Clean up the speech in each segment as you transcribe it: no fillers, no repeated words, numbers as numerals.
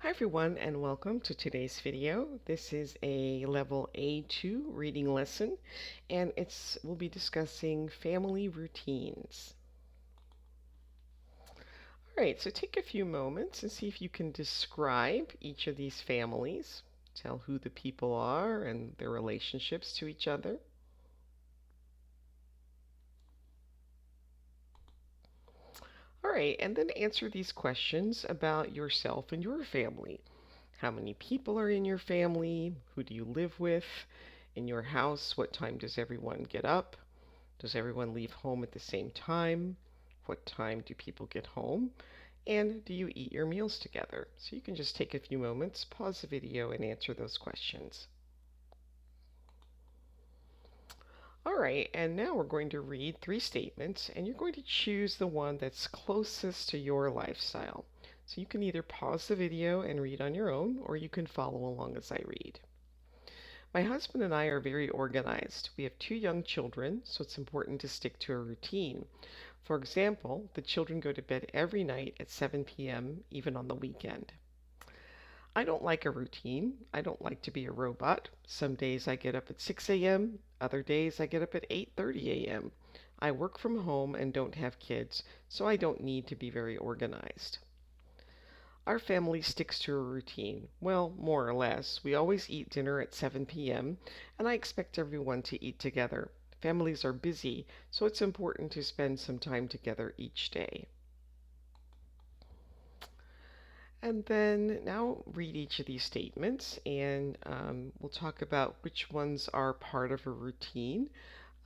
Hi everyone and welcome to today's video. This is a level A2 reading lesson and we'll be discussing family routines. Alright, so take a few moments and see if you can describe each of these families. Tell who the people are and their relationships to each other. Alright, and then answer these questions about yourself and your family. How many people are in your family? Who do you live with? In your house, what time does everyone get up? Does everyone leave home at the same time? What time do people get home? And do you eat your meals together? So you can just take a few moments, pause the video, and answer those questions. Alright, and now we're going to read 3 statements, and you're going to choose the one that's closest to your lifestyle. So you can either pause the video and read on your own, or you can follow along as I read. My husband and I are very organized. We have 2 young children, so it's important to stick to a routine. For example, the children go to bed every night at 7 p.m., even on the weekend. I don't like a routine. I don't like to be a robot. Some days I get up at 6 a.m., other days I get up at 8:30 a.m. I work from home and don't have kids, so I don't need to be very organized. Our family sticks to a routine. Well, more or less. We always eat dinner at 7 p.m., and I expect everyone to eat together. Families are busy, so it's important to spend some time together each day. And then now read each of these statements, and we'll talk about which ones are part of a routine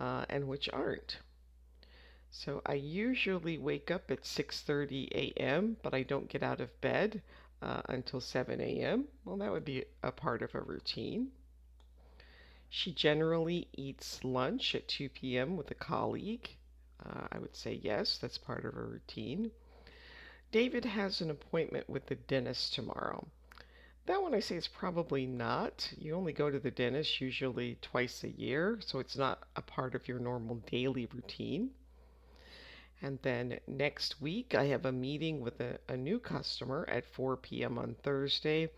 and which aren't. So I usually wake up at 6:30 a.m., but I don't get out of bed until 7 a.m. Well, that would be a part of a routine. She generally eats lunch at 2 p.m. with a colleague. I would say yes, that's part of a routine. David has an appointment with the dentist tomorrow. That one I say is probably not. You only go to the dentist usually twice a year, so it's not a part of your normal daily routine. And then next week, I have a meeting with a new customer at 4 p.m. on Thursday.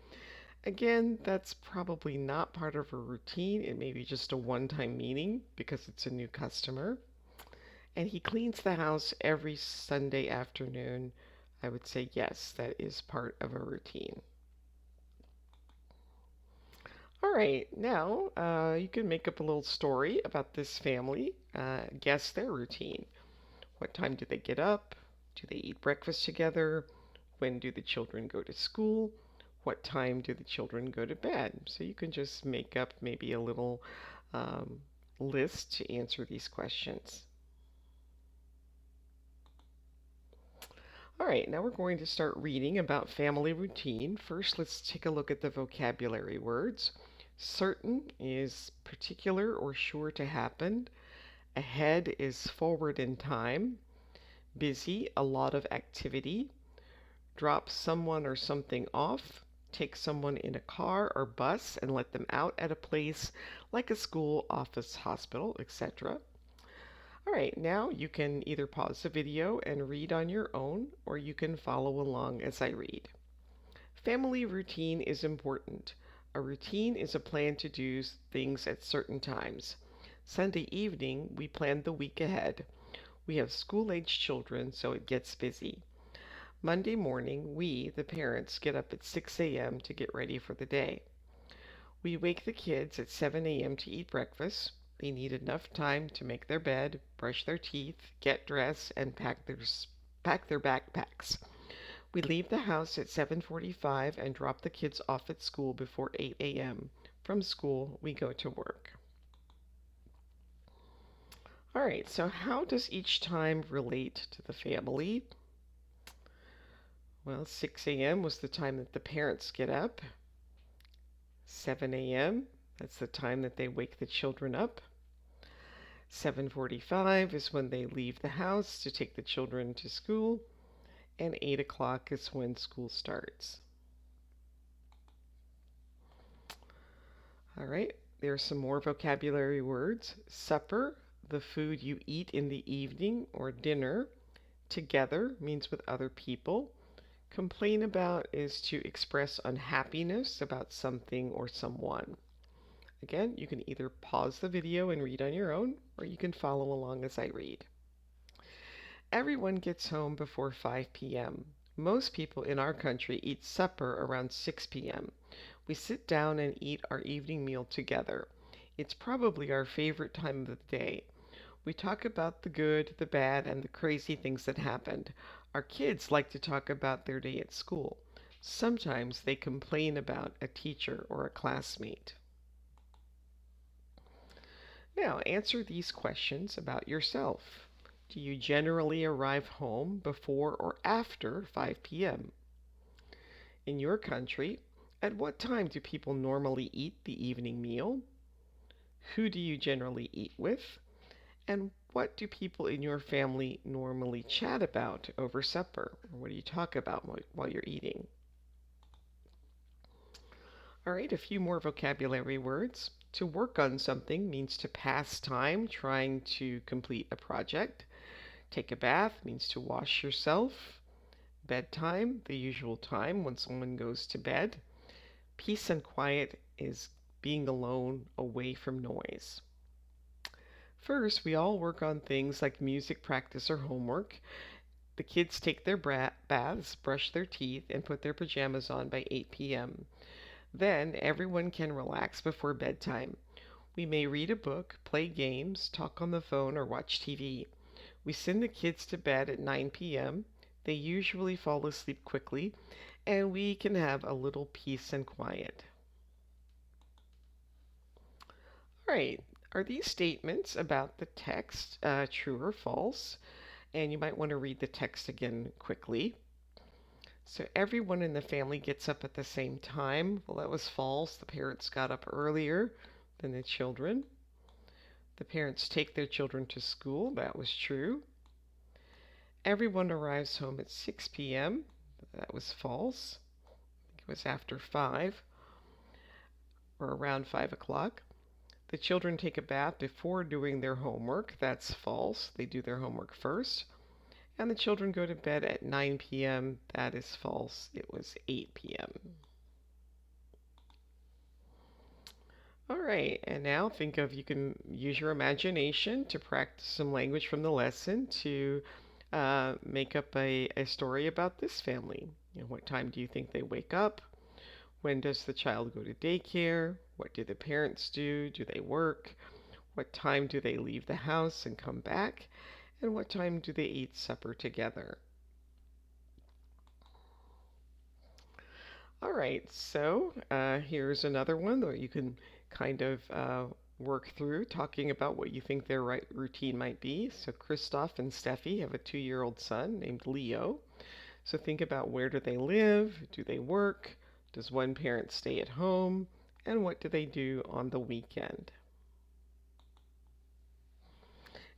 Again, that's probably not part of a routine. It may be just a one-time meeting because it's a new customer. And he cleans the house every Sunday afternoon. I would say yes, that is part of a routine. All right, now you can make up a little story about this family. Guess their routine. What time do they get up? Do they eat breakfast together? When do the children go to school? What time do the children go to bed? So you can just make up maybe a little list to answer these questions. All right, now we're going to start reading about family routine. First, let's take a look at the vocabulary words. Certain is particular or sure to happen. Ahead is forward in time. Busy, a lot of activity. Drop someone or something off. Take someone in a car or bus and let them out at a place like a school, office, hospital, etc. All right, now you can either pause the video and read on your own, or you can follow along as I read. Family routine is important. A routine is a plan to do things at certain times. Sunday evening, we plan the week ahead. We have school-aged children, so it gets busy. Monday morning, we, the parents, get up at 6 a.m. to get ready for the day. We wake the kids at 7 a.m. to eat breakfast. They need enough time to make their bed, brush their teeth, get dressed, and pack their backpacks. We leave the house at 7:45 and drop the kids off at school before 8 a.m. From school, we go to work. All right, so how does each time relate to the family? Well, 6 a.m. was the time that the parents get up. 7 a.m., that's the time that they wake the children up. 7:45 is when they leave the house to take the children to school, and 8 o'clock is when school starts. All right, there are some more vocabulary words. Supper, the food you eat in the evening or dinner. Together means with other people. Complain about is to express unhappiness about something or someone. Again, you can either pause the video and read on your own, or you can follow along as I read. Everyone gets home before 5 p.m. Most people in our country eat supper around 6 p.m. We sit down and eat our evening meal together. It's probably our favorite time of the day. We talk about the good, the bad, and the crazy things that happened. Our kids like to talk about their day at school. Sometimes they complain about a teacher or a classmate. Now, answer these questions about yourself. Do you generally arrive home before or after 5 p.m.? In your country, at what time do people normally eat the evening meal? Who do you generally eat with? And what do people in your family normally chat about over supper? Or what do you talk about while you're eating? All right, a few more vocabulary words. To work on something means to pass time trying to complete a project. Take a bath means to wash yourself. Bedtime, the usual time when someone goes to bed. Peace and quiet is being alone, away from noise. First, we all work on things like music practice or homework. The kids take their baths, brush their teeth, and put their pajamas on by 8 p.m. Then everyone can relax before bedtime. We may read a book, play games, talk on the phone, or watch TV. We send the kids to bed at 9 p.m. They usually fall asleep quickly, and we can have a little peace and quiet. All right, are these statements about the text true or false? And you might want to read the text again quickly. So everyone in the family gets up at the same time. Well, that was false. The parents got up earlier than the children. The parents take their children to school. That was true. Everyone arrives home at 6 p.m. That was false. I think it was after 5 or around 5 o'clock. The children take a bath before doing their homework. That's false. They do their homework first. And the children go to bed at 9 p.m. That is false. It was 8 p.m. All right, and now think of you can use your imagination to practice some language from the lesson to make up a story about this family. You know, what time do you think they wake up? When does the child go to daycare? What do the parents do? Do they work? What time do they leave the house and come back? And what time do they eat supper together? All right, so here's another one that you can kind of work through talking about what you think their right routine might be. So Christoph and Steffi have a 2-year-old son named Leo. So think about where do they live? Do they work? Does one parent stay at home? And what do they do on the weekend?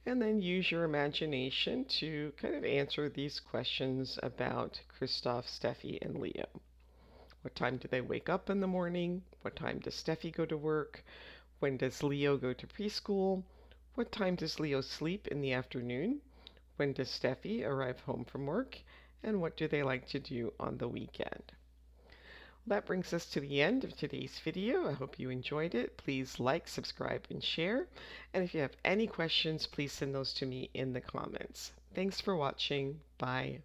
And then use your imagination to kind of answer these questions about Christoph, Steffi, and Leo. What time do they wake up in the morning? What time does Steffi go to work? When does Leo go to preschool? What time does Leo sleep in the afternoon? When does Steffi arrive home from work? And what do they like to do on the weekend? That brings us to the end of today's video. I hope you enjoyed it. Please like, subscribe, and share. And if you have any questions, please send those to me in the comments. Thanks for watching. Bye.